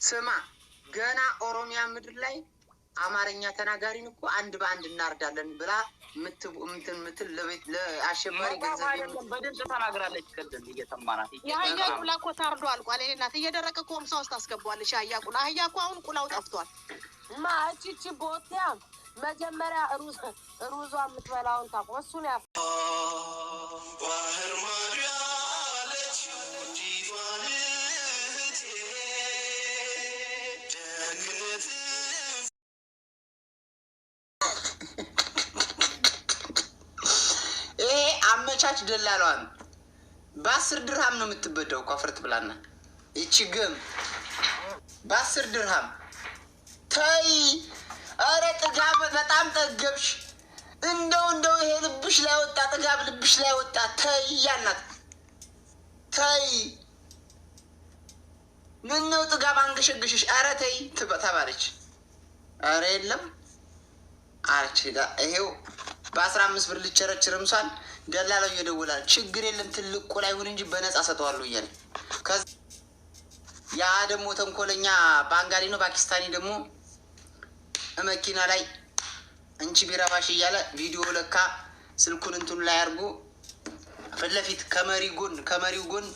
ስማ ገና ኦሮሚያ ምድር ላይ አማርኛ ተናጋሪን እኮ አንድ በአንድ እናርዳለን ብላ ምትል ለቤት ለአሸባሪ ገንዘብ በድምጽ ተናግራለች። ከደም እየተማናት ያያ ቁላ እኮ ታርዶ አልቋል። እናት እየደረቀ ኮምሳ ውስጥ አስገባዋለች። ያያ ቁላ አህያ እኮ አሁን ቁላው ጠፍቷል። ማቺቺ ቦቲያ መጀመሪያ ሩዟ የምትበላውን ታቆሱን ያ አመቻች ደላሏን በ10 ድርሃም ነው የምትበደው እኮ አፍርት ብላና እቺ ግን በ10 ድርሃም ታይ። አረ ጥጋብ በጣም ጠገብሽ። እንደው ይሄ ልብሽ ላይ ወጣ ጥጋብ ልብሽ ላይ ወጣ። ታይ ያናት ታይ ምን ነው ጥጋብ አንገሸገሽሽ? አረ ታይ ተባለች። አረ የለም አርቺ ጋር ይሄው በ15 ብር ልቸረችርም ሳል ደላላው እየደወላል ችግር የለም ትልቅ ቆላ ይሁን እንጂ በነፃ ሰጠዋለሁ እያለ ያ ደግሞ ተንኮለኛ ባንጋሊ ነው ፓኪስታኒ ደግሞ መኪና ላይ እንቺ ቢራባሽ እያለ ቪዲዮ ለካ ስልኩን እንቱን ላይ አድርጎ ፊት ለፊት ከመሪው ጎን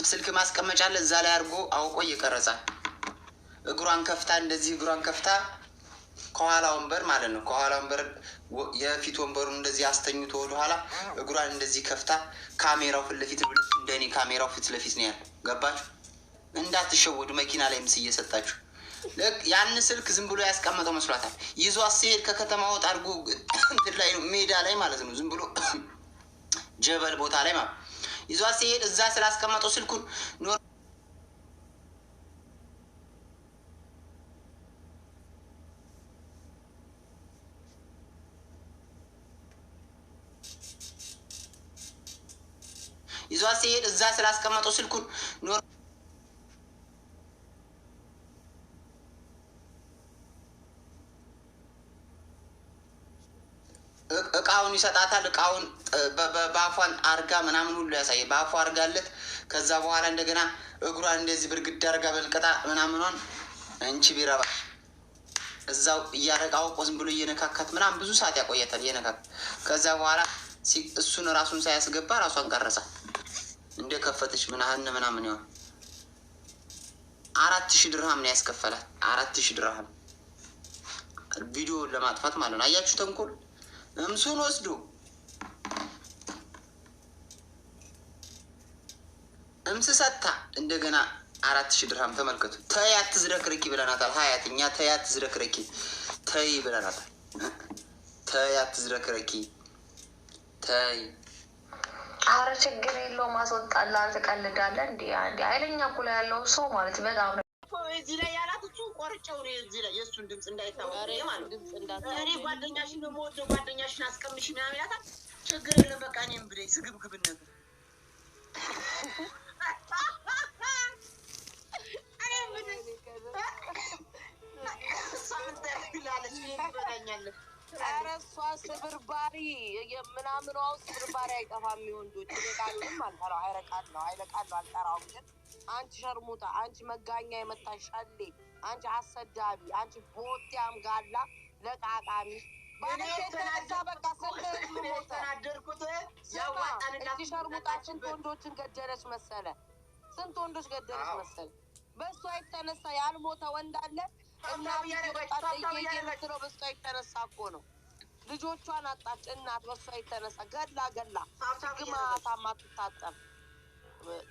ስልክ ማስቀመጫ አለ እዛ ላይ አድርጎ አውቆ እየቀረጸ እግሯን ከፍታ እንደዚህ እግሯን ከፍታ ከኋላ ወንበር ማለት ነው። ከኋላ ወንበር የፊት ወንበሩን እንደዚህ አስተኝቶ ወደ ኋላ እግሯን እንደዚህ ከፍታ ካሜራው ፊት ለፊት እንደኔ ካሜራው ፊት ለፊት ነው ያለው። ገባችሁ? እንዳትሸወዱ መኪና ላይ ምስ እየሰጣችሁ ያን ስልክ ዝም ብሎ ያስቀመጠው መስሏታል። ይዞ ሲሄድ ከከተማ ወጣ አድርጎ እንትን ላይ ሜዳ ላይ ማለት ነው ዝም ብሎ ጀበል ቦታ ላይ ማለት ይዞ ሲሄድ እዛ ስላስቀመጠው ስልኩን ይዟ ሲሄድ እዛ ስላስቀመጠው ስልኩን እቃውን ይሰጣታል። እቃውን በአፏን አርጋ ምናምን ሁሉ ያሳየ በአፏ አርጋለት። ከዛ በኋላ እንደገና እግሯን እንደዚህ ብርግድ አርጋ በልቀጣ ምናምኗን እንቺ ቢረባ እዛው እያረቃው ቆዝም ብሎ እየነካካት ምናምን ብዙ ሰዓት ያቆየታል እየነካካት። ከዛ በኋላ እሱን ራሱን ሳያስገባ ራሷን ቀረጻ እንደ ከፈተች ምናምን ይሆን 4000 ድርሃም ነው ያስከፈላት። 4000 ድርሃም ቪዲዮ ለማጥፋት ማለት ነው። አያችሁ ተንኮል። እምሱን ወስዶ እምስ ሰታ እንደገና 4000 ድርሃም ተመልከቱ። ተይ አትዝረክረኪ ብለናታል። ሀያትኛ ተይ አትዝረክረኪ ተይ ብለናታል። ተይ አትዝረክረኪ ተይ። አረ ችግር የለውም ማስወጣላ ትቀልዳለህ እንዴ? አንዴ ኃይለኛ ኩላ ያለው ሰው ማለት በጣም ነው። እዚህ ላይ ያላት እሱ ቆርጬው ነው እዚህ ላይ የእሱን ድምፅ እንዳይታወቅ ማለት ነው። እኔ ጓደኛሽን ነው የምወደው ጓደኛሽን አስቀምሽ ምናምን ያታል። ችግር የለም በቃ እኔም ብለኝ ስግብግብነት ኧረ እሷ ስብርባሪ የምናምኗ ስብርባሪ አይጠፋም። የሚወንዶች ይቃልም አልጠራው አይረቃለሁ አልጠራውም። ግን አንቺ ሸርሙጣ፣ አንቺ መጋኛ የመታሽ ሻሌ፣ አንቺ አሰዳቢ፣ አንቺ ቦቲያም ጋላ ለቃቃሚ ሸርሙጣ ስንት ወንዶችን ገደለች መሰለ? ስንት ወንዶች ገደለች መሰለ? በእሷ የተነሳ ያልሞተ ወንድ አለ እና የምትለው በእሷ የተነሳ እኮ ነው። ልጆቿን አጣች እናት በእሷ የተነሳ ገላ ግማታ ማትታጠብ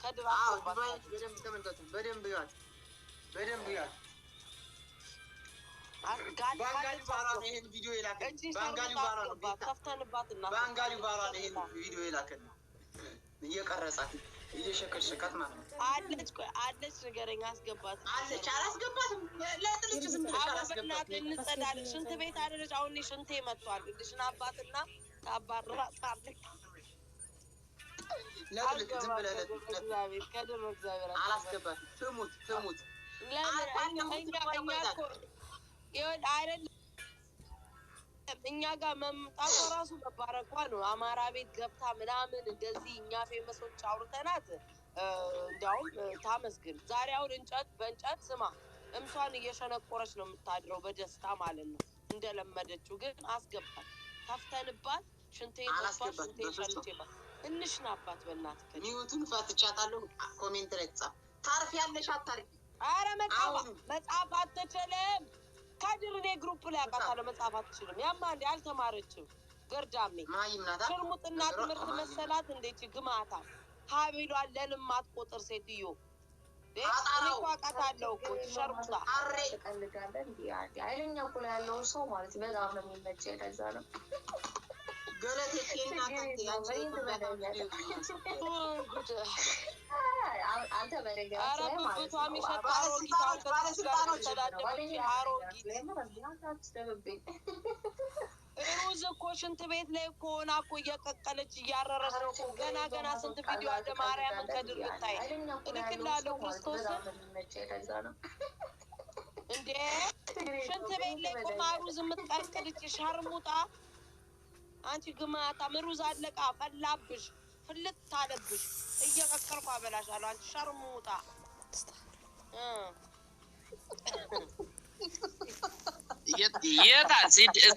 ከድባ በደንብ ያል እየቀረጻት እየሸከሸካት ማለት ነው። አለች ንገረኝ። አስገባት አለች አላስገባትም። ለጥልች ዝም ብለሽ አላስገባትም። እንጸዳለን። ሽንት ቤት አደረች። አሁን ሽንቴ መጥቷል። ልጅሽን አባትና ታባርራታለች። ለጥልች ዝም ብለህ ከድር እግዚአብሔር አላስገባትም። ትሙት አይደለም እኛ ጋር መምጣቷ ራሱ መባረኳ ነው። አማራ ቤት ገብታ ምናምን እንደዚህ እኛ ፌመሶች አውርተናት እንዲያውም ታመስግን ዛሬ አሁን እንጨት በእንጨት ስማ እምሷን እየሸነቆረች ነው የምታድረው በደስታ ማለት ነው እንደለመደችው ግን አስገባል ተፍተንባት ሽንቴን ወጥቷል ሽንቴን ሸንቼባት እንሽ ናባት በእናትህ ኒውቱን ፈትቻታለሁ ኮሜንት ላይ ጻፍ ታርፍ ያለሽ አታርፊ ኧረ መጽሐፍ አትችልም ከድር እኔ ግሩፕ ላይ አውቃታለሁ መጽሐፍ አትችልም ያማ እንደ አልተማረችም ገርዳሜ ሽርሙጥና ትምህርት መሰላት እንዴት ግማታ ሀቢሏን ለልማት ቁጥር ሴትዮ እኔ እኮ አውቃታለሁ እኮ ሸርሙጣ ተቀልዳለን አይለኛ እኮ ያለው ሰው ማለት በጣም ነው የሚመቸኝ ለዛ ነው ገለቴ ጤና ካንተ ያንቺ አንተ በነገራችን ላይ ማለት ሩዝ እኮ ሽንት ቤት ላይ እኮ ሆና እኮ እየቀቀለች እያረረች ነው እኮ ገና ስንት ቪዲዮ አለ ማርያምን ከድር ብታይ እልክልሃለሁ ክርስቶስን እንዴ ሽንት ቤት ላይ እኮ ሩዝ የምትቀቅልች ሸርሙጣ አንቺ ግማታ ሩዝ አለቃ ፈላብሽ ፍልጥ ታለብሽ እየቀቀልኩ አበላሻለሁ አንቺ ሸርሙጣ የታ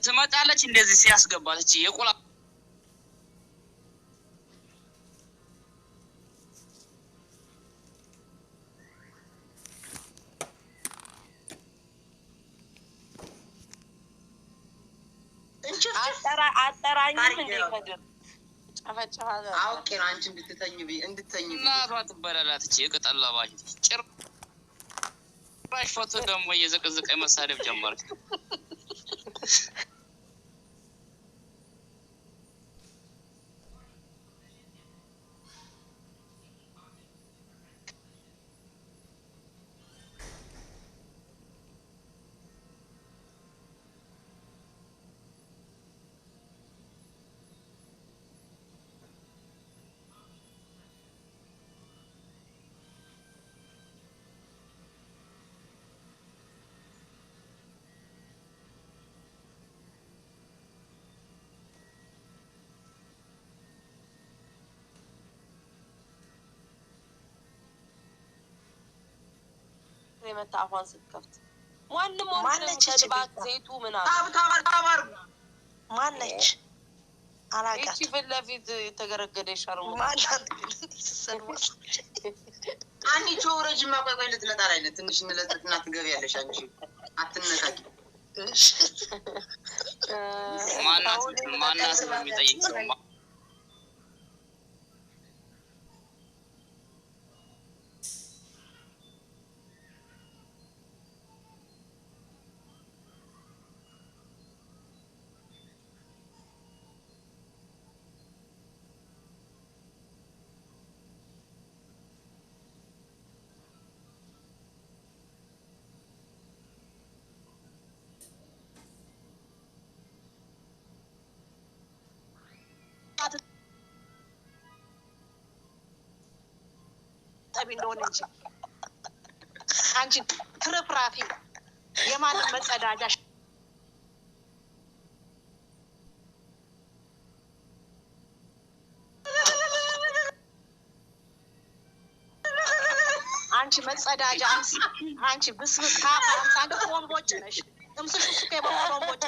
ትመጣለች እንደዚህ ሲያስገባለች የቆላ አጠራኝ እንደ ከድር ጨፈጨፋለ አውቄ ነው አንቺ እንድትተኝ እናቷ ትበላላት እቺ የቀጠላባሽ ጭራሽ ፎቶ ደግሞ እየዘቀዘቀ መሳደብ ጀመርክ የመታፏን ስትከፍት ማንም ከድባት ዘይቱ ምናምን ታባር ማነች አላቃት እቺ ፊት ለፊት የተገረገደ ሸርሙ ማናት አንቺ ቾረጅማ ቆይ ልትለጣ ላይ ትንሽ እንለጥና ትገቢያለሽ አንቺ አትነካቂ ማናት የሚጠይቅ ሰው ጠቢ እንደሆነ እንጂ አንቺ ትርፍራፊ የማንም መጸዳጃ አንቺ መጸዳጃ አንቺ ብስብስ ካፋ አንቺ ቦምቦች ነሽ እምስሽ እኮ ቦምቦች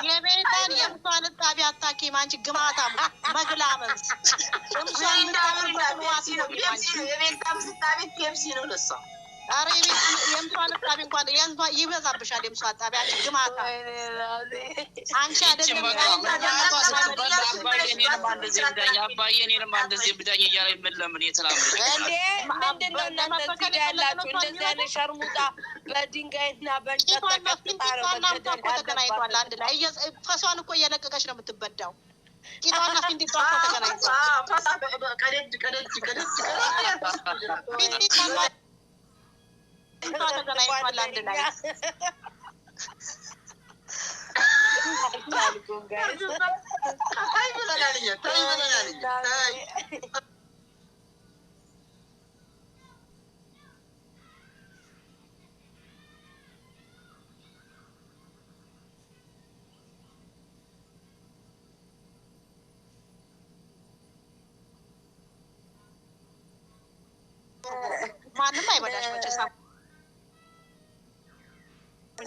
የቤታን የእምሷን ጣቢያ አታኪም አንቺ ግማታም መግላመንስ እምሷን የቤታም ስታቤት ፔፕሲ ነው ለሷ ኧረ የእምሷን ጣቢ እንኳን ይበዛብሻል የእምሷን ጣቢ አንቺ ግማታ አንቺ አይደለም አባዬኔንም እንደዚህ ብዳኝ እያለ የምለምን የተላመደ እንዴ ምንድነው እናንተ እዚህ ያላችሁ እንደዚህ አይነት ሸርሙጣ በድንጋይና በእንጨት ተገናኝቷል አንድ ላይ ፈሷን እኮ እየለቀቀች ነው የምትበዳው ቂጧና ፊንጢጧ ተገናኝቷል ተገናኝቷል አንድ ላይ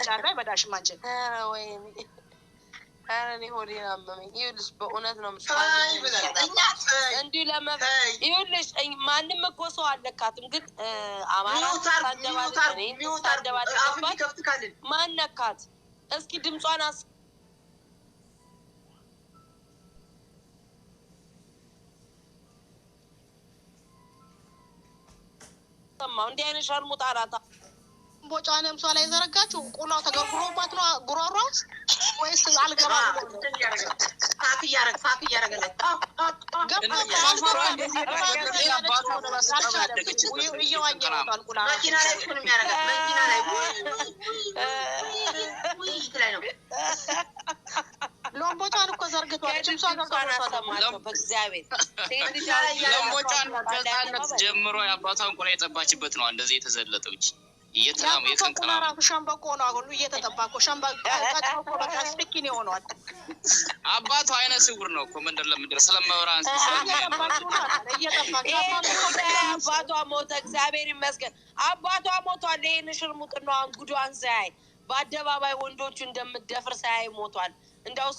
ይመጣል አይመጣሽም አንቺ ወይኔ እኔ ሆዴን አመመኝ። ይኸውልሽ በእውነት ነው እንዲሁ ይኸውልሽ ማንም እኮ ሰው አልነካትም፣ ግን አማራ ማን ነካት? እስኪ ድምጿን አሰማው። እንዲህ አይነት ሸርሙጣ ናት። ቦጫን ምሷ ላይ ዘረጋችሁ ቁላው ተገርግሮባት ነው ጉሮሯ ወይስ አልገባ ፋክ እያረገ መኪና ላይ እኮ ነው የሚያደርጋት። መኪና ላይ ላይ ነው ሎምቦጫን እኮ ዘርግቷል። ጭምሷ አሰማቸው በእግዚአብሔር ሎምቦጫን ከህፃንነት ጀምሮ የአባቷን ቁላ የጠባችበት ነው እንደዚህ የተዘለጠች የተንቀራራቱ ሸምበቆ ነው አሁን እየተጠባቆ ሸምበቆ በቃ ስኪን ይሆናል። አባቷ አይነ ስውር ነው እኮ መንደር ለምንድር ስለማወራን አባቷ ሞተ። እግዚአብሔር ይመስገን አባቷ ሞቷል። ይሄን ሽርሙጥናዋን ጉዷን ሳያይ በአደባባይ ወንዶቹ እንደምትደፍር ሳያይ ሞቷል። እንደው